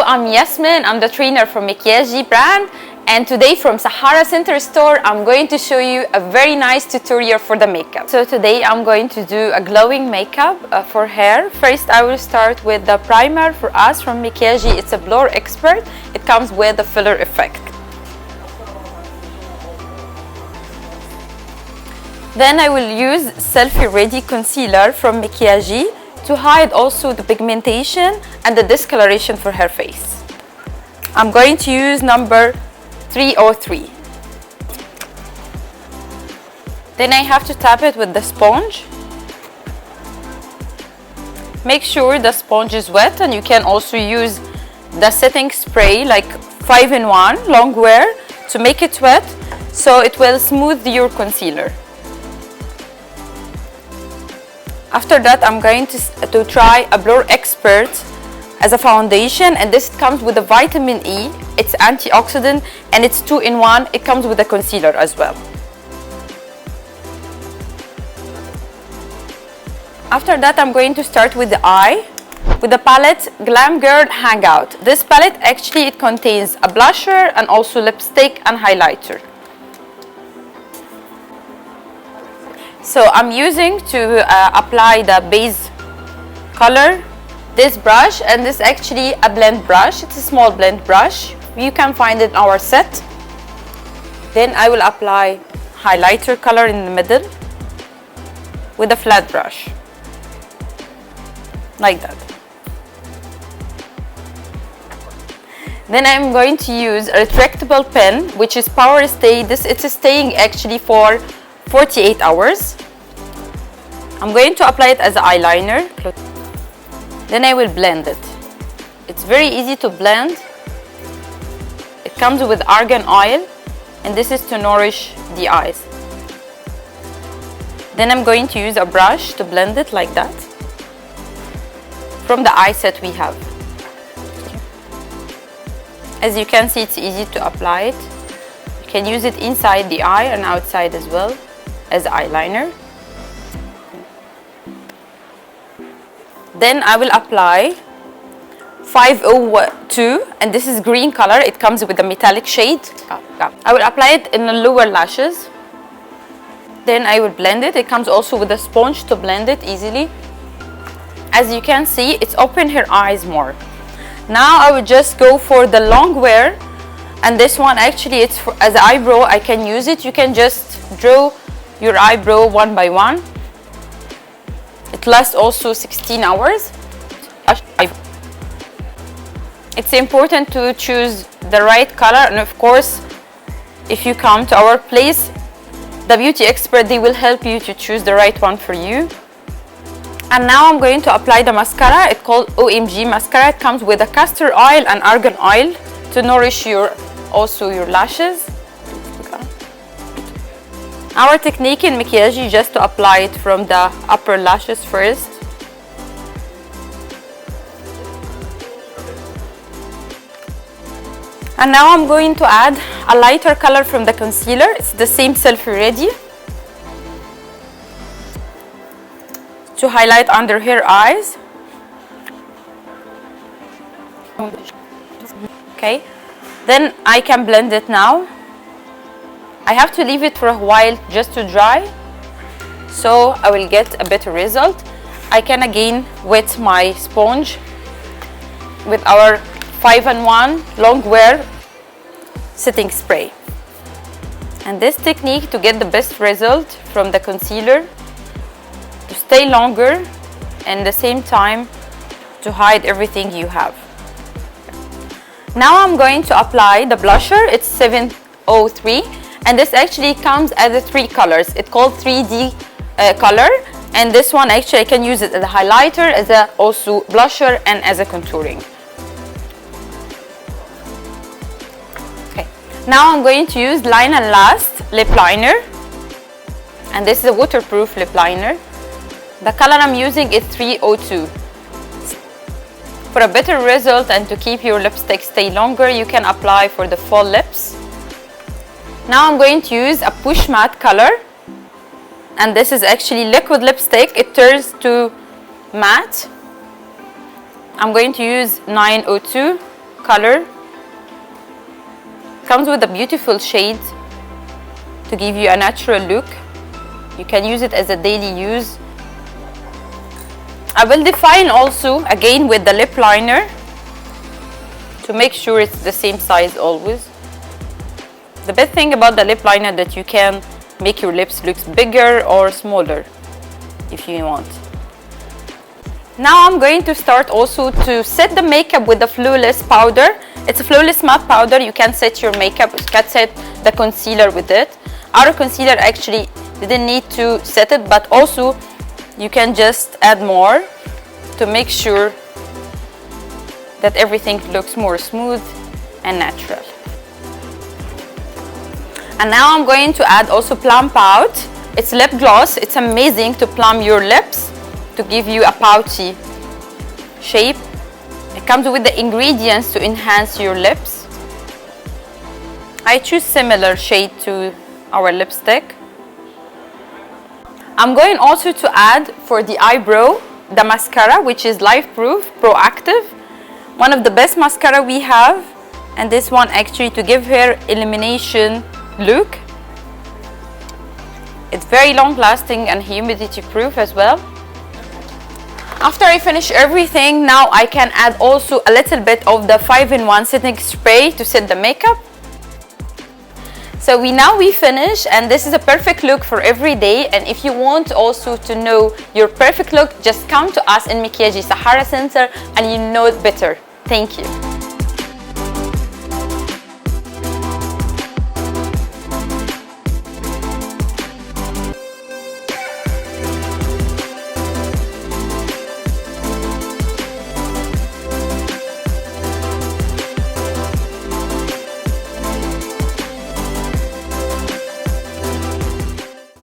I'm Yasmin, I'm the trainer from Mikyajy brand, and today from Sahara Centre store I'm going to show you a very nice tutorial for the makeup. So today I'm going to do a glowing makeup for hair. First I will start with the primer for us from Mikyajy. It's a Blur Expert. It comes with the filler effect. Then I will use Selfie Ready Concealer from Mikyajy to hide also the pigmentation and the discoloration for her face. I'm going to use number 303. Then I have to tap it with the sponge. Make sure the sponge is wet, and you can also use the setting spray like 5-in-1 long wear to make it wet so it will smooth your concealer. After that, I'm going to try a Blur Expert as a foundation, and this comes with a vitamin E. It's antioxidant and it's 2-in-1. It comes with a concealer as well. After that, I'm going to start with the eye with the palette Glam Girl Hangout. This palette actually it contains a blusher and also lipstick and highlighter. So I'm using to apply the base color this brush, and this is actually a blend brush. It's a small blend brush. You can find it in our set. Then I will apply highlighter color in the middle with a flat brush like that. Then I'm going to use a retractable pen which is Power Stay. It's staying actually for 48 hours. I'm going to apply it as an eyeliner. Then I will blend it. It's very easy to blend. It comes with argan oil, and this is to nourish the eyes. Then I'm going to use a brush to blend it like that from the eye set we have. As you can see, it's easy to apply it. You can use it inside the eye and outside as well as eyeliner. Then I will apply 502, and this is green color. It comes with a metallic shade. I will apply it in the lower lashes. Then I will blend it. It comes also with a sponge to blend it easily. As you can see, it's opened her eyes more. Now I will just go for the long wear, and this one actually it's for, as an eyebrow. I can use it. You can just draw your eyebrow one by one. It lasts also 16 hours. It's important to choose the right color, and of course if you come to our place, the beauty expert, they will help you to choose the right one for you. And now I'm going to apply the mascara. It's called OMG mascara. It comes with a castor oil and argan oil to nourish your lashes. Our technique in Mikyajy is just to apply it from the upper lashes first. And now I'm going to add a lighter color from the concealer. It's the same Selfie Ready to highlight under her eyes. Okay, then I can blend it now. I have to leave it for a while just to dry, so I will get a better result. I can again wet my sponge with our 5-in-1 long wear setting spray. And this technique to get the best result from the concealer, to stay longer and at the same time to hide everything you have. Now I'm going to apply the blusher. It's 703. And this actually comes as a 3 colors. It's called 3D color, and this one actually I can use it as a highlighter, as a also blusher, and as a contouring. Okay, now I'm going to use Line and Last lip liner, and this is a waterproof lip liner. The color I'm using is 302. For a better result and to keep your lipstick stay longer, you can apply for the full lips. Now I'm going to use a Push Matte color, and this is actually liquid lipstick. It turns to matte. I'm going to use 902 color. Comes with a beautiful shade to give you a natural look. You can use it as a daily use. I will define also again with the lip liner to make sure it's the same size always. The best thing about the lip liner that you can make your lips look bigger or smaller if you want. Now I'm going to start also to set the makeup with the Flawless powder. It's a Flawless matte powder. You can set your makeup, you can set the concealer with it. Our concealer actually didn't need to set it, but also you can just add more to make sure that everything looks more smooth and natural. And now I'm going to add also Plump Out. It's lip gloss. It's amazing to plump your lips to give you a pouty shape. It comes with the ingredients to enhance your lips. I choose similar shade to our lipstick. I'm going also to add for the eyebrow the mascara, which is Life Proof Proactive, one of the best mascara we have, and this one actually to give her illumination look. It's very long lasting and humidity proof as well. After I finish everything, now I can add also a little bit of the 5-in-1 setting spray to set the makeup. So we finish, and this is a perfect look for every day. And if you want also to know your perfect look, just come to us in Mikyajy Sahara Centre and you know it better. Thank you.